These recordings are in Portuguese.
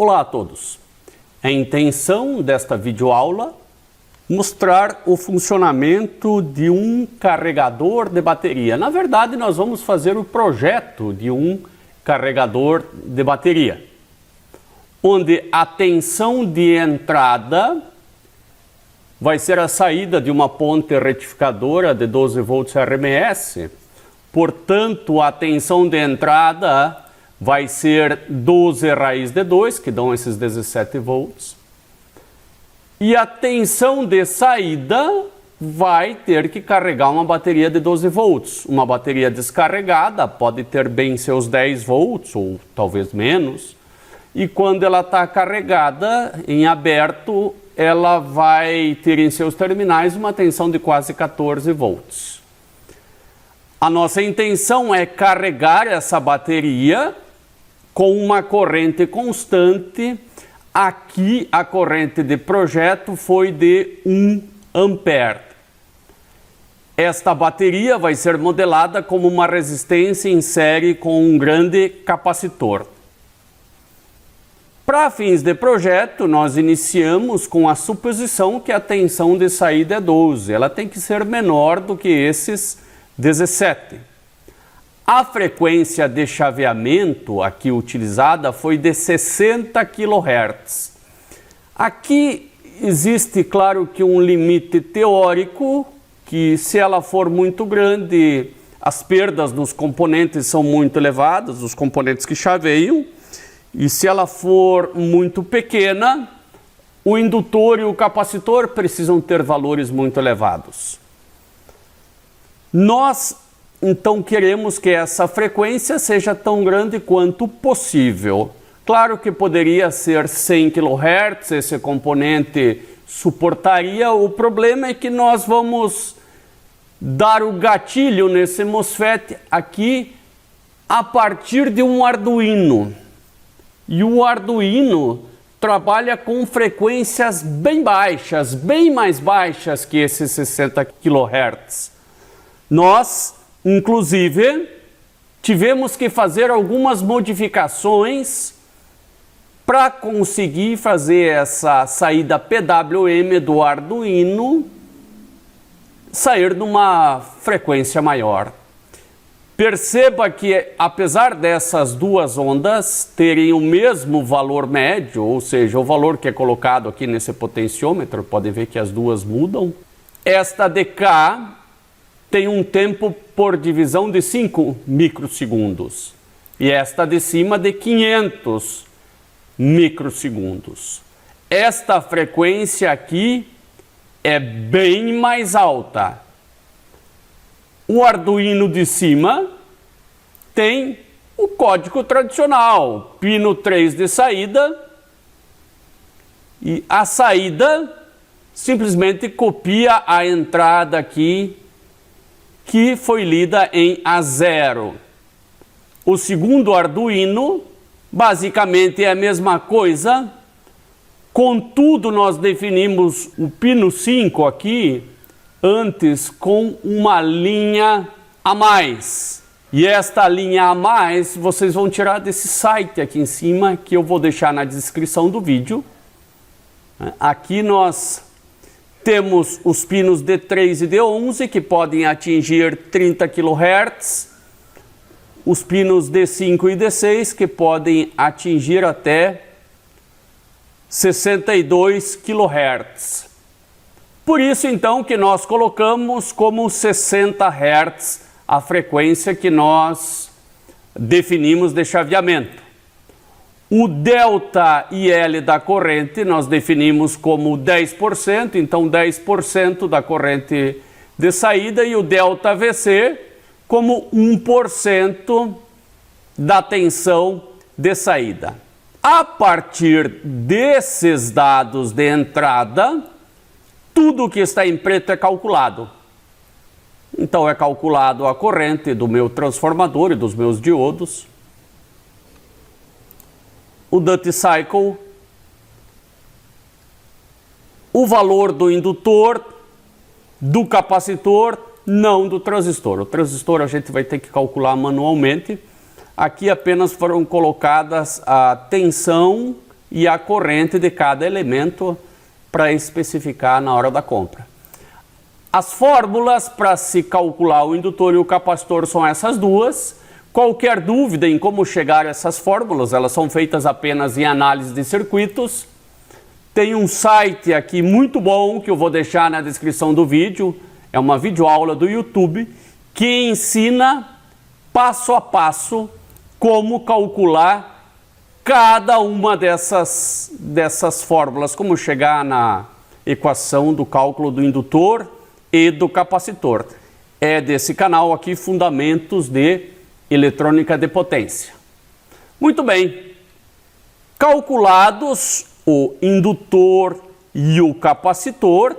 Olá a todos! A intenção desta videoaula é mostrar o funcionamento de um carregador de bateria. Na verdade, nós vamos fazer o projeto de um carregador de bateria, onde a tensão de entrada vai ser a saída de uma ponte retificadora de 12 volts RMS. Portanto, a tensão de entrada vai ser 12 raiz de 2, que dão esses 17 volts. E a tensão de saída vai ter que carregar uma bateria de 12 volts. Uma bateria descarregada pode ter bem seus 10 volts, ou talvez menos. E quando ela está carregada, em aberto, ela vai ter em seus terminais uma tensão de quase 14 volts. A nossa intenção é carregar essa bateria com uma corrente constante. Aqui a corrente de projeto foi de 1 ampere. Esta bateria vai ser modelada como uma resistência em série com um grande capacitor. Para fins de projeto, nós iniciamos com a suposição que a tensão de saída é 12. Ela tem que ser menor do que esses 17. A frequência de chaveamento aqui utilizada foi de 60 kHz. Aqui existe, claro, que um limite teórico, que se ela for muito grande, as perdas nos componentes são muito elevadas, os componentes que chaveiam, e se ela for muito pequena, o indutor e o capacitor precisam ter valores muito elevados. Nós então queremos que essa frequência seja tão grande quanto possível. Claro que poderia ser 100 kHz, esse componente suportaria. O problema é que nós vamos dar o gatilho nesse MOSFET aqui a partir de um Arduino. E o Arduino trabalha com frequências bem baixas, bem mais baixas que esses 60 kHz. Nós, inclusive, tivemos que fazer algumas modificações para conseguir fazer essa saída PWM do Arduino sair numa frequência maior. Perceba que, apesar dessas duas ondas terem o mesmo valor médio, ou seja, o valor que é colocado aqui nesse potenciômetro, podem ver que as duas mudam, esta de cá tem um tempo por divisão de 5 microsegundos e esta de cima de 500 microsegundos. Esta frequência aqui é bem mais alta. O Arduino de cima tem o código tradicional, pino 3 de saída, e a saída simplesmente copia a entrada aqui, que foi lida em A0. O segundo Arduino basicamente é a mesma coisa, contudo nós definimos o pino 5 aqui antes com uma linha a mais. E esta linha a mais vocês vão tirar desse site aqui em cima, que eu vou deixar na descrição do vídeo. Aqui nós temos os pinos D3 e D11 que podem atingir 30 kHz, os pinos D5 e D6 que podem atingir até 62 kHz. Por isso então que nós colocamos como 60 Hz a frequência que nós definimos de chaveamento. O delta IL da corrente nós definimos como 10%, então 10% da corrente de saída, e o delta VC como 1% da tensão de saída. A partir desses dados de entrada, tudo que está em preto é calculado. Então é calculado a corrente do meu transformador e dos meus diodos, o duty cycle, o valor do indutor, do capacitor, não do transistor. O transistor a gente vai ter que calcular manualmente. Aqui apenas foram colocadas a tensão e a corrente de cada elemento para especificar na hora da compra. As fórmulas para se calcular o indutor e o capacitor são essas duas. Qualquer dúvida em como chegar a essas fórmulas, elas são feitas apenas em análise de circuitos. Tem um site aqui muito bom que eu vou deixar na descrição do vídeo, é uma videoaula do YouTube que ensina passo a passo como calcular cada uma dessas fórmulas, como chegar na equação do cálculo do indutor e do capacitor. É desse canal aqui, Fundamentos de Eletrônica de Potência. Muito bem, calculados o indutor e o capacitor,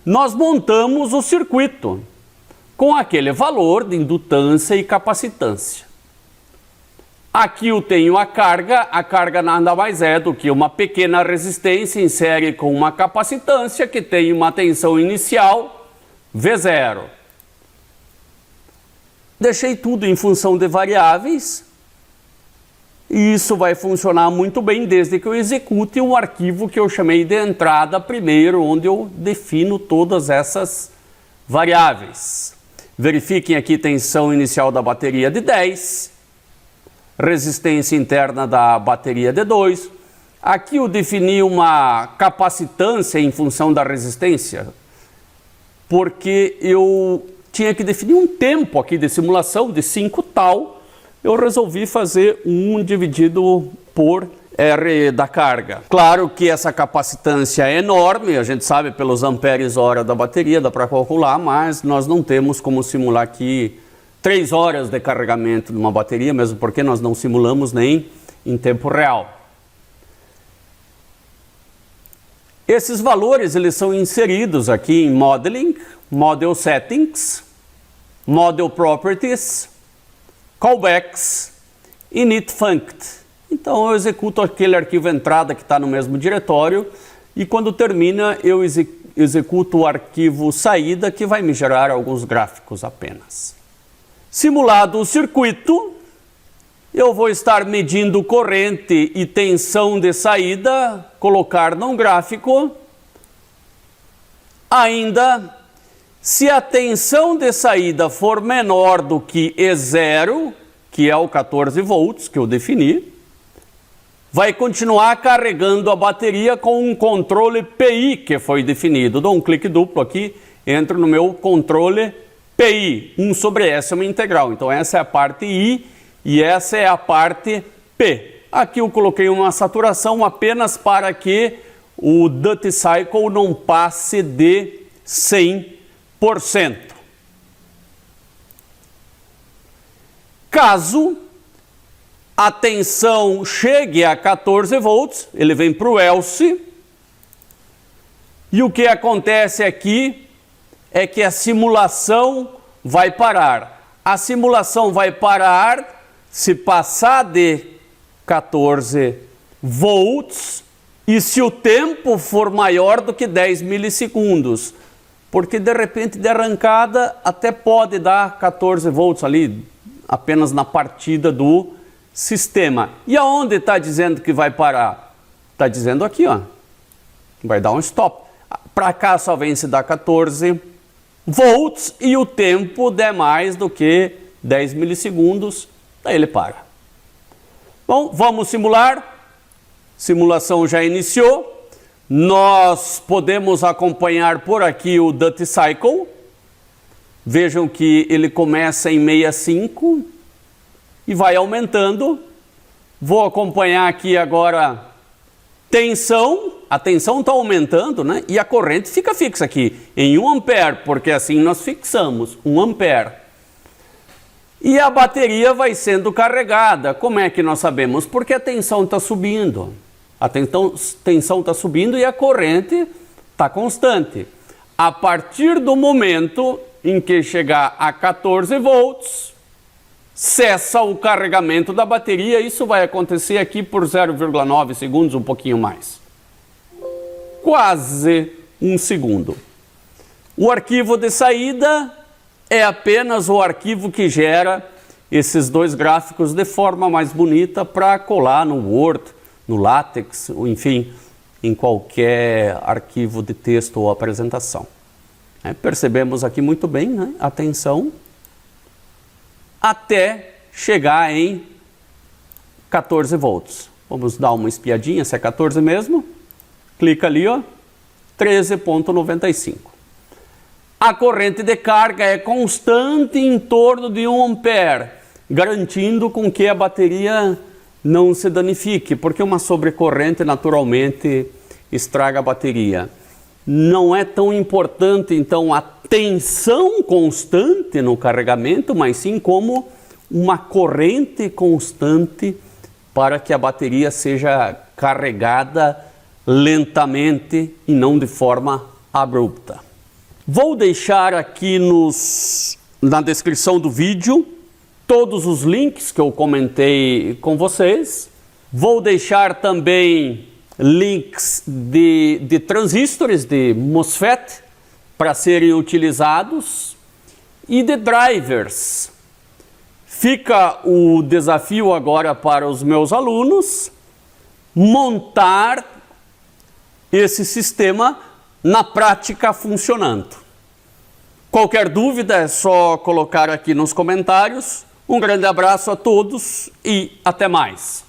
nós montamos o circuito com aquele valor de indutância e capacitância. Aqui eu tenho a carga nada mais é do que uma pequena resistência em série com uma capacitância que tem uma tensão inicial V0. Deixei tudo em função de variáveis e isso vai funcionar muito bem desde que eu execute um arquivo que eu chamei de entrada primeiro, onde eu defino todas essas variáveis. Verifiquem aqui tensão inicial da bateria de 10, resistência interna da bateria de 2. Aqui eu defini uma capacitância em função da resistência, porque eu tinha que definir um tempo aqui de simulação de 5 tal. Eu resolvi fazer 1 dividido por R da carga. Claro que essa capacitância é enorme, a gente sabe pelos amperes hora da bateria, dá para calcular, mas nós não temos como simular aqui 3 horas de carregamento de uma bateria, mesmo porque nós não simulamos nem em tempo real. Esses valores eles são inseridos aqui em Modeling, Model Settings, Model Properties, Callbacks, Init Funct. Então eu executo aquele arquivo entrada que está no mesmo diretório e quando termina eu executo o arquivo saída que vai me gerar alguns gráficos apenas. Simulado o circuito, eu vou estar medindo corrente e tensão de saída, colocar num gráfico. Ainda, se a tensão de saída for menor do que E0, que é o 14 volts que eu defini, vai continuar carregando a bateria com um controle PI que foi definido. Dou um clique duplo aqui, entro no meu controle PI. 1 sobre S é uma integral, então essa é a parte I e essa é a parte P. Aqui eu coloquei uma saturação apenas para que o duty cycle não passe de 100%. Caso a tensão chegue a 14 volts, ele vem para o else, e o que acontece aqui é que a simulação vai parar. A simulação vai parar se passar de 14 volts e se o tempo for maior do que 10 milissegundos. Porque de repente de arrancada até pode dar 14 volts ali, apenas na partida do sistema. E aonde está dizendo que vai parar? Está dizendo aqui, ó. Vai dar um stop. Para cá só vem se dar 14 volts e o tempo der mais do que 10 milissegundos, daí ele para. Bom, vamos simular. Simulação já iniciou. Nós podemos acompanhar por aqui o duty cycle. Vejam que ele começa em 65 e vai aumentando. Vou acompanhar aqui agora tensão. A tensão está aumentando, né? E a corrente fica fixa aqui em 1 ampere, porque assim nós fixamos 1 ampere. E a bateria vai sendo carregada. Como é que nós sabemos? Porque a tensão está subindo. A tensão está subindo e a corrente está constante. A partir do momento em que chegar a 14 volts, cessa o carregamento da bateria. Isso vai acontecer aqui por 0,9 segundos, um pouquinho mais. Quase 1 segundo. O arquivo de saída é apenas o arquivo que gera esses dois gráficos de forma mais bonita para colar no Word, no LaTeX, ou enfim, em qualquer arquivo de texto ou apresentação. Percebemos aqui muito bem, né, a tensão até chegar em 14 volts. Vamos dar uma espiadinha se é 14 mesmo. Clica ali, ó, 13,95. A corrente de carga é constante em torno de 1 ampere, garantindo com que a bateria não se danifique, porque uma sobrecorrente naturalmente estraga a bateria. Não é tão importante, então, a tensão constante no carregamento, mas sim como uma corrente constante para que a bateria seja carregada lentamente e não de forma abrupta. Vou deixar aqui na descrição do vídeo todos os links que eu comentei com vocês. Vou deixar também links de transistores de MOSFET para serem utilizados e de drivers. Fica o desafio agora para os meus alunos montar esse sistema na prática funcionando. Qualquer dúvida é só colocar aqui nos comentários. Um grande abraço a todos e até mais.